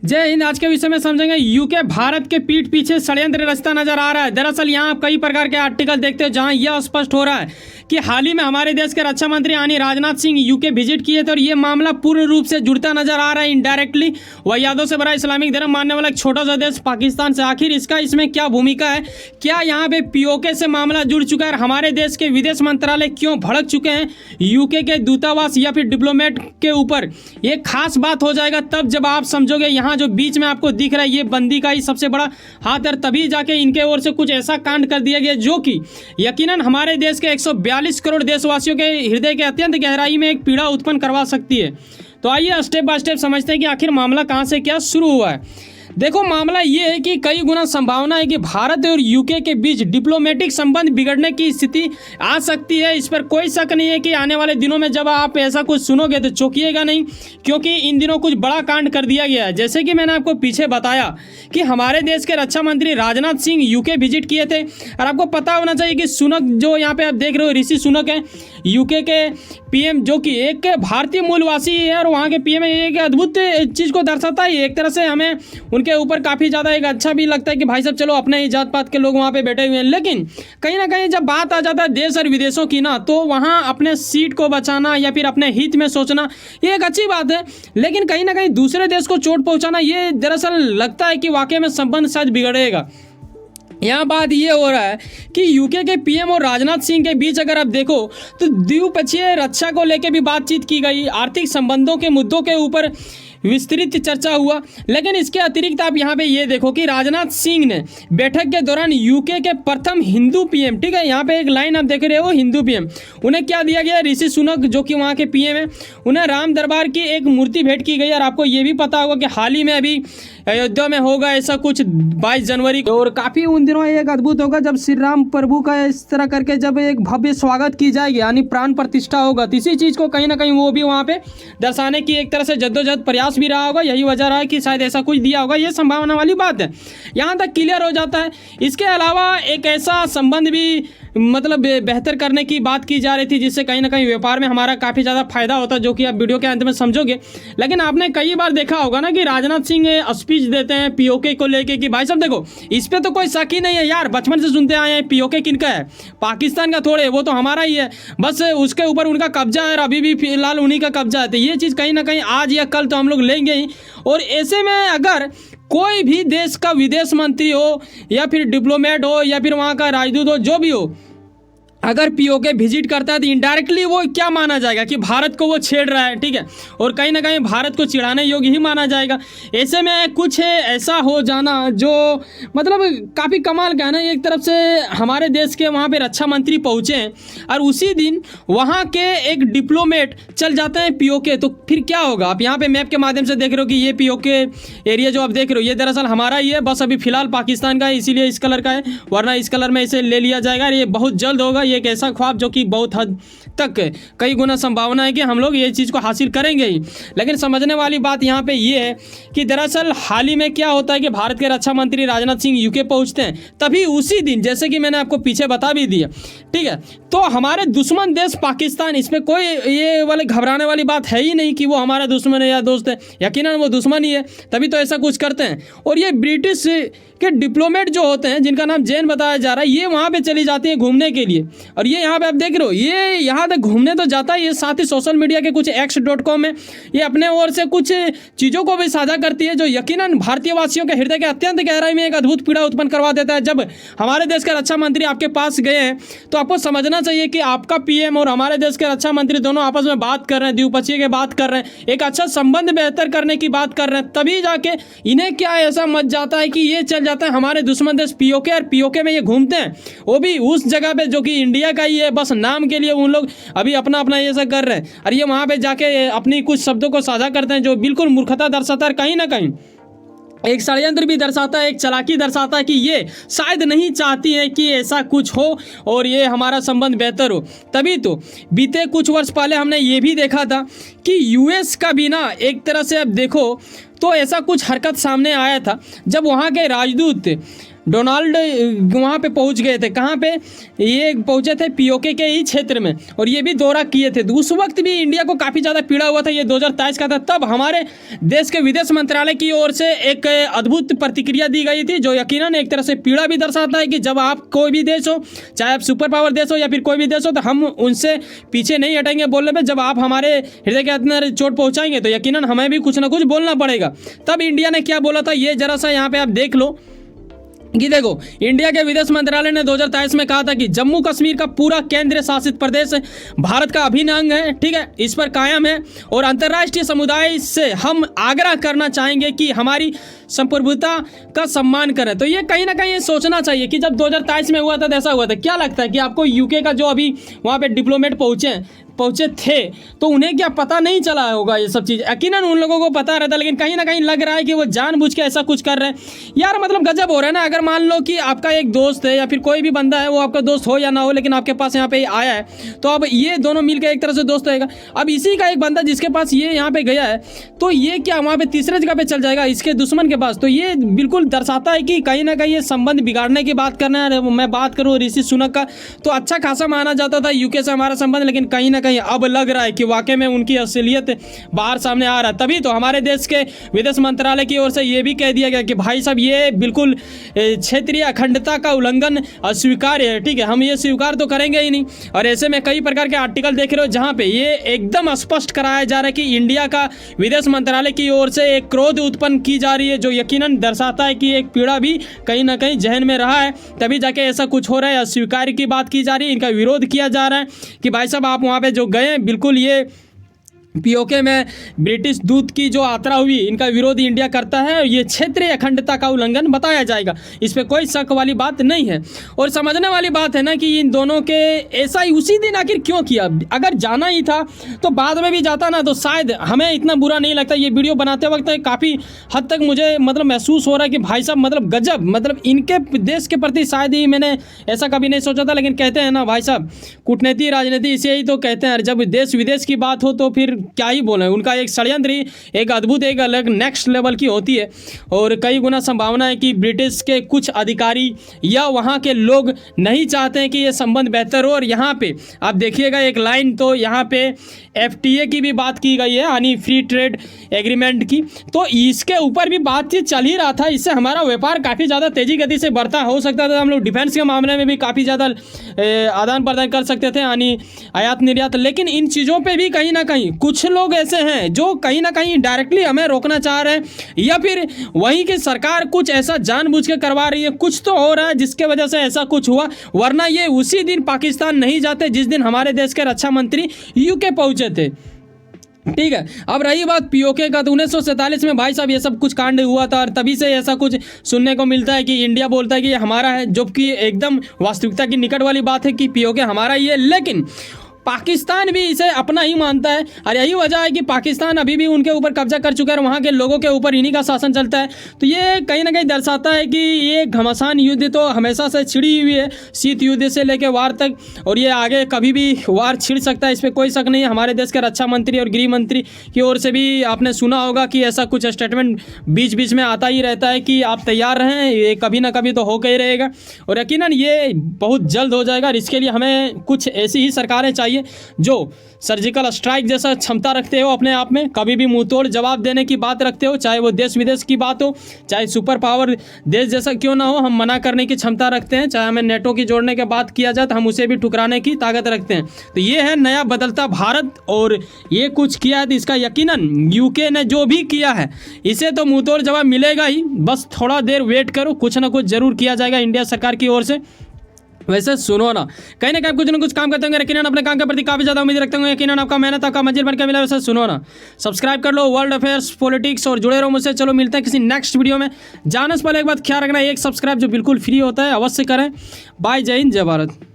जय हिंद। आज के विषय में समझेंगे यूके भारत के पीठ पीछे षड्यंत्र रचता नजर आ रहा है। दरअसल यहाँ आप कई प्रकार के आर्टिकल देखते हो जहाँ यह स्पष्ट हो रहा है कि हाल ही में हमारे देश के रक्षा मंत्री यानी राजनाथ सिंह यूके विजिट किए थे और ये मामला पूर्ण रूप से जुड़ता नजर आ रहा है इनडायरेक्टली वह यादों से भरा इस्लामिक धर्म मानने वाला एक छोटा सा देश पाकिस्तान से। आखिर इसका इसमें क्या भूमिका है? क्या यहाँ पे पीओके से मामला जुड़ चुका है? हमारे देश के विदेश मंत्रालय क्यों भड़क चुके हैं यूके के दूतावास या फिर डिप्लोमेट के ऊपर? ये खास बात हो जाएगा तब जब आप समझोगे। यहाँ जो बीच में आपको दिख रहा है ये बंदी का ही सबसे बड़ा हाथ है, तभी जाके इनके ओर से कुछ ऐसा कांड कर दिया गया जो कि यकीनन हमारे देश के 142 करोड़ देशवासियों के हृदय के अत्यंत गहराई में एक पीड़ा उत्पन्न करवा सकती है। तो आइए स्टेप बाय स्टेप समझते हैं कि आखिर मामला कहाँ से क्या शुरू हुआ है। देखो, मामला ये है कि कई गुना संभावना है कि भारत और यूके के बीच डिप्लोमेटिक संबंध बिगड़ने की स्थिति आ सकती है। इस पर कोई शक नहीं है कि आने वाले दिनों में जब आप ऐसा कुछ सुनोगे तो चौंकिएगा नहीं, क्योंकि इन दिनों कुछ बड़ा कांड कर दिया गया है। जैसे कि मैंने आपको पीछे बताया कि हमारे देश के रक्षा मंत्री राजनाथ सिंह यूके विजिट किए थे और आपको पता होना चाहिए कि सुनक जो यहाँ पे आप देख रहे हो ऋषि सुनक है यूके के पीएम, जो कि एक भारतीय मूलवासी है और वहाँ के पीएम एक अद्भुत चीज़ को दर्शाता है। एक तरह से हमें उनके ऊपर काफ़ी ज़्यादा एक अच्छा भी लगता है कि भाई साहब चलो अपने ही जात पात के लोग वहाँ पे बैठे हुए हैं। लेकिन कहीं ना कहीं जब बात आ जाता है देश और विदेशों की ना, तो वहाँ अपने सीट को बचाना या फिर अपने हित में सोचना ये एक अच्छी बात है, लेकिन कहीं ना कहीं दूसरे देश को चोट पहुँचाना ये दरअसल लगता है कि वाकई में संबंध शायद बिगड़ेगा। यहाँ बात ये हो रहा है कि यूके के पीएम और राजनाथ सिंह के बीच अगर आप देखो तो द्विपक्षीय रक्षा को लेकर भी बातचीत की गई, आर्थिक संबंधों के मुद्दों के ऊपर विस्तृत चर्चा हुआ। लेकिन इसके अतिरिक्त आप यहाँ पे ये देखो कि राजनाथ सिंह ने बैठक के दौरान यूके के प्रथम हिंदू पीएम, ठीक है, यहाँ पे एक लाइन आप देख रहे हो हिंदू पीएम, उन्हें क्या दिया गया? ऋषि सुनक जो कि वहाँ के पीएम है, उन्हें राम दरबार की एक मूर्ति भेंट की गई। और आपको ये भी पता होगा कि हाल ही में अभी अयोध्या में होगा ऐसा कुछ 22 जनवरी को, और काफ़ी उन दिनों एक अद्भुत होगा जब श्री राम प्रभु का इस तरह करके जब एक भव्य स्वागत की जाएगी यानी प्राण प्रतिष्ठा होगा। तो इसी चीज़ को कहीं ना कहीं वो भी वहाँ पे दर्शाने की एक तरह से जद्दोजहद प्रयास भी रहा होगा। यही वजह रहा है कि शायद ऐसा कुछ दिया होगा, ये संभावना वाली बात है, यहाँ तक क्लियर हो जाता है। इसके अलावा एक ऐसा संबंध भी मतलब बेहतर करने की बात की जा रही थी जिससे कहीं ना कहीं व्यापार में हमारा काफ़ी ज़्यादा फायदा होता है, जो कि आप वीडियो के अंत में समझोगे। लेकिन आपने कई बार देखा होगा ना कि राजनाथ सिंह स्पीच देते हैं पीओके को लेके कि भाई साहब देखो इस पर तो कोई शक ही नहीं है यार, बचपन से सुनते आए हैं पीओके किनका है, पाकिस्तान का थोड़े, वो तो हमारा ही है, बस उसके ऊपर उनका कब्जा है और अभी भी फिलहाल उन्हीं का कब्जा है। तो ये चीज़ कहीं ना कहीं आज या कल तो हम लोग लेंगे ही। और ऐसे में अगर कोई भी देश का विदेश मंत्री हो या फिर डिप्लोमेट हो या फिर वहाँ का राजदूत हो, जो भी हो, अगर पीओके विजिट करता है तो इनडायरेक्टली वो क्या माना जाएगा कि भारत को वो छेड़ रहा है, ठीक है, और कहीं ना कहीं भारत को चिढ़ाने योग्य ही माना जाएगा। ऐसे में कुछ ऐसा हो जाना जो मतलब काफ़ी कमाल का है ना। एक तरफ से हमारे देश के वहाँ पे रक्षा मंत्री पहुँचे हैं और उसी दिन वहाँ के एक डिप्लोमेट चल जाते हैं पीओके, तो फिर क्या होगा? आप यहाँ पे मैप के माध्यम से देख रहे हो कि ये पीओके एरिया जो आप देख रहे हो ये दरअसल हमारा ही है, बस अभी फिलहाल पाकिस्तान का है इसीलिए इस कलर का है, वरना इस कलर में इसे ले लिया जाएगा। ये बहुत जल्द होगा, एक ऐसा ख्वाब जो कि बहुत हद तक कई गुना संभावना है कि हम लोग ये चीज़ को हासिल करेंगे ही। लेकिन समझने वाली बात यहाँ पे ये है कि दरअसल हाल ही में क्या होता है कि भारत के रक्षा मंत्री राजनाथ सिंह यूके पहुँचते हैं, तभी उसी दिन जैसे कि मैंने आपको पीछे बता भी दिया, ठीक है, तो हमारे दुश्मन देश पाकिस्तान, इसमें कोई ये वाले घबराने वाली बात है ही नहीं कि वो हमारा दुश्मन है या दोस्त है, यकीनन वो दुश्मन ही है, तभी तो ऐसा कुछ करते हैं। और ये ब्रिटिश के डिप्लोमेट जो होते हैं जिनका नाम जैन बताया जा रहा है, ये वहाँ पे चली जाती हैं घूमने के लिए, और ये यहाँ पे आप देख रहे हो ये यहाँ तक घूमने तो जाता है, ये साथ ही सोशल मीडिया के कुछ x.com में ये अपने ओर से कुछ चीज़ों को भी साझा करती है जो यकीनन भारतीय वासियों के हृदय के अत्यंत गहराई में एक अद्भुत पीड़ा उत्पन्न करवा देता है। जब हमारे देश के रक्षा मंत्री आपके पास गए हैं तो आपको समझना चाहिए कि आपका पीएम और हमारे देश के रक्षा मंत्री दोनों आपस में बात कर रहे हैं, द्विपक्षीय की बात कर रहे हैं, एक अच्छा संबंध बेहतर करने की बात कर रहे हैं, तभी जाके इन्हें क्या ऐसा मच जाता है कि ये चल जाता है हमारे दुश्मन देश पीओके, और पीओके में ये घूमते हैं, वो भी उस जगह पे जो कि इंडिया का ही है, बस नाम के लिए उन लोग अभी अपना अपना ये सब कर रहे हैं, और ये वहाँ पे जाके अपनी कुछ शब्दों को साझा करते हैं जो बिल्कुल मूर्खता दर्शाता है, कहीं ना कहीं एक षड्यंत्र भी दर्शाता है, एक चालाकी दर्शाता है कि ये शायद नहीं चाहती है कि ऐसा कुछ हो और ये हमारा संबंध बेहतर हो। तभी तो बीते कुछ वर्ष पहले हमने ये भी देखा था कि यूएस का भी ना एक तरह से अब देखो तो ऐसा कुछ हरकत सामने आया था जब वहाँ के राजदूत डोनाल्ड वहाँ पे पहुँच गए थे। कहाँ पे ये पहुँचे थे? पीओके के ही क्षेत्र में, और ये भी दौरा किए थे। उस वक्त भी इंडिया को काफ़ी ज़्यादा पीड़ा हुआ था। ये 2023 का था। तब हमारे देश के विदेश मंत्रालय की ओर से एक अद्भुत प्रतिक्रिया दी गई थी, जो यकीनन एक तरह से पीड़ा भी दर्शाता है कि जब आप कोई भी देश हो, चाहे आप सुपर पावर देश हो या फिर कोई भी देश हो, तो हम उनसे पीछे नहीं हटेंगे बोलने में। जब आप हमारे हृदय के अंदर चोट पहुँचाएंगे तो यकीनन हमें भी कुछ ना कुछ बोलना पड़ेगा। तब इंडिया ने क्या बोला था, ये जरा सा यहाँ पे आप देख लो कि देखो, इंडिया के विदेश मंत्रालय ने 2023 में कहा था कि जम्मू कश्मीर का पूरा केंद्र शासित प्रदेश भारत का अभिन्न अंग है, ठीक है, इस पर कायम है, और अंतर्राष्ट्रीय समुदाय से हम आग्रह करना चाहेंगे कि हमारी संप्रभुता का सम्मान करें। तो ये कहीं ना कहीं ये सोचना चाहिए कि जब 2023 में हुआ था तो ऐसा हुआ था। क्या लगता है कि आपको यूके का जो अभी वहाँ पे डिप्लोमेट पहुँचे थे, तो उन्हें क्या पता नहीं चला होगा ये सब चीज़? यकीनन उन लोगों को पता रहता, लेकिन कहीं ना कहीं लग रहा है कि वो जानबूझ के ऐसा कुछ कर रहे हैं। यार मतलब गजब हो रहा है ना। अगर मान लो कि आपका एक दोस्त है या फिर कोई भी बंदा है, वो आपका दोस्त हो या ना हो, लेकिन आपके पास यहाँ पे आया है, तो अब ये दोनों मिलकर एक तरह से दोस्त रहेगा। अब इसी का एक बंदा जिसके पास ये यहाँ पे गया है, तो ये क्या वहाँ पे तीसरे जगह पे चल जाएगा इसके दुश्मन के पास? तो ये बिल्कुल दर्शाता है कि कहीं ना कहीं ये संबंध बिगाड़ने की बात करना है। मैं बात करूँ ऋषि सुनक का, तो अच्छा खासा माना जाता था यूके से हमारा संबंध, लेकिन कहीं ना कहीं अब लग रहा है कि वाकई में उनकी असलियत बाहर सामने आ रहा है। तभी तो हमारे देश के विदेश मंत्रालय की ओर से ये भी कह दिया गया कि भाई साहब ये बिल्कुल क्षेत्रीय अखंडता का उल्लंघन अस्वीकार्य है, ठीक है, हम ये स्वीकार तो करेंगे ही नहीं। और ऐसे में कई प्रकार के आर्टिकल देख रहे हो जहाँ पे ये एकदम स्पष्ट कराया जा रहा है कि इंडिया का विदेश मंत्रालय की ओर से एक क्रोध उत्पन्न की जा रही है, जो यकीनन दर्शाता है कि एक पीड़ा भी कहीं ना कहीं जहन में रहा है, तभी जाके ऐसा कुछ हो रहा है। अस्वीकार्य की बात की जा रही है, इनका विरोध किया जा रहा है कि भाई साहब आप वहाँ पे जो गए, बिल्कुल ये पीओके में ब्रिटिश दूत की जो यात्रा हुई, इनका विरोध इंडिया करता है। ये क्षेत्रीय अखंडता का उल्लंघन बताया जाएगा, इस पर कोई शक वाली बात नहीं है। और समझने वाली बात है ना कि इन दोनों के ऐसा ही उसी दिन आखिर क्यों किया? अगर जाना ही था तो बाद में भी जाता ना, तो शायद हमें इतना बुरा नहीं लगता। ये वीडियो बनाते वक्त काफ़ी हद तक मुझे मतलब महसूस हो रहा है कि भाई साहब मतलब गजब, मतलब इनके देश के प्रति शायद ही मैंने ऐसा कभी नहीं सोचा था। लेकिन कहते हैं ना भाई साहब, कूटनीति राजनीति इसे ही तो कहते हैं। जब देश विदेश की बात हो तो फिर क्या ही बोले, उनका एक षड्यंत्र ही एक अद्भुत, एक अलग नेक्स्ट लेवल की होती है। और कई गुना संभावना है कि ब्रिटिश के कुछ अधिकारी या वहाँ के लोग नहीं चाहते हैं कि ये संबंध बेहतर हो। और यहाँ पे आप देखिएगा एक लाइन, तो यहाँ पे FTA की भी बात की गई है, यानी फ्री ट्रेड एग्रीमेंट की, तो इसके ऊपर भी बातचीत चल ही रहा था। इससे हमारा व्यापार काफ़ी ज़्यादा तेज़ी गति से बढ़ता हो सकता था। हम लोग डिफेंस के मामले में भी काफ़ी ज़्यादा आदान प्रदान कर सकते थे, यानी आयात निर्यात। लेकिन इन चीज़ों पे भी कहीं ना कहीं कुछ लोग ऐसे हैं जो कहीं ना कहीं डायरेक्टली हमें रोकना चाह रहे हैं, या फिर वहीं की सरकार कुछ ऐसा जानबूझ के करवा रही है। कुछ तो हो रहा है जिसके वजह से ऐसा कुछ हुआ, वरना ये उसी दिन पाकिस्तान नहीं जाते जिस दिन हमारे देश के रक्षा मंत्री यूके पहुंचे थे, ठीक है। अब रही बात पीओके का, तो 1947 में भाई साहब ये सब कुछ कांड हुआ था, और तभी से ऐसा कुछ सुनने को मिलता है कि इंडिया बोलता है कि ये हमारा है, जबकि एकदम वास्तविकता की निकट वाली बात है कि पीओके हमारा ही है। लेकिन पाकिस्तान भी इसे अपना ही मानता है, और यही वजह है कि पाकिस्तान अभी भी उनके ऊपर कब्जा कर चुका है और वहाँ के लोगों के ऊपर इन्हीं का शासन चलता है। तो ये कहीं ना कहीं दर्शाता है कि ये घमासान युद्ध तो हमेशा से छिड़ी हुई है, शीत युद्ध से लेकर वार तक, और ये आगे कभी भी वार छिड़ सकता है, इस पर कोई शक नहीं है। हमारे देश के रक्षा मंत्री और गृह मंत्री की ओर से भी आपने सुना होगा कि ऐसा कुछ स्टेटमेंट बीच बीच में आता ही रहता है कि आप तैयार रहें, ये कभी ना कभी तो होकर ही रहेगा, और यकीनन ये बहुत जल्द हो जाएगा। और इसके लिए हमें कुछ ऐसी ही सरकारें चाहिए जो सर्जिकल स्ट्राइक जैसा क्षमता रखते हो, अपने आप में कभी भी मुंह तोड़ जवाब देने की बात रखते हो, चाहे वो देश विदेश की बात हो, चाहे सुपर पावर देश जैसा क्यों ना हो, हम मना करने की क्षमता रखते हैं। चाहे हमें नेटो की जोड़ने के बात किया जाए तो हम उसे भी ठुकराने की ताकत रखते हैं। तो ये है नया बदलता भारत, और ये कुछ किया है तो इसका यकीनन यूके ने जो भी किया है इसे तो मुंह तोड़ जवाब मिलेगा ही। बस थोड़ा देर वेट करो, कुछ ना कुछ जरूर किया जाएगा इंडिया सरकार की ओर से। वैसे सुनो ना, कहीं ना कहीं कुछ ना कुछ काम करते होंगे, यकीनन अपने काम के प्रति काफ़ी ज़्यादा उम्मीद रखते होंगे, यकीनन आपका मेहनत आपका मंजिल बनकर मिला। वैसे सुनो ना, सब्सक्राइब कर लो वर्ल्ड अफेयर्स पॉलिटिक्स और जुड़े रहो मुझसे। चलो मिलते हैं किसी नेक्स्ट वीडियो में। जाने से पहले एक बात ख्याल रखना, एक सब्सक्राइब जो बिल्कुल फ्री होता है अवश्य करें। बाय, जय हिंद, जय भारत।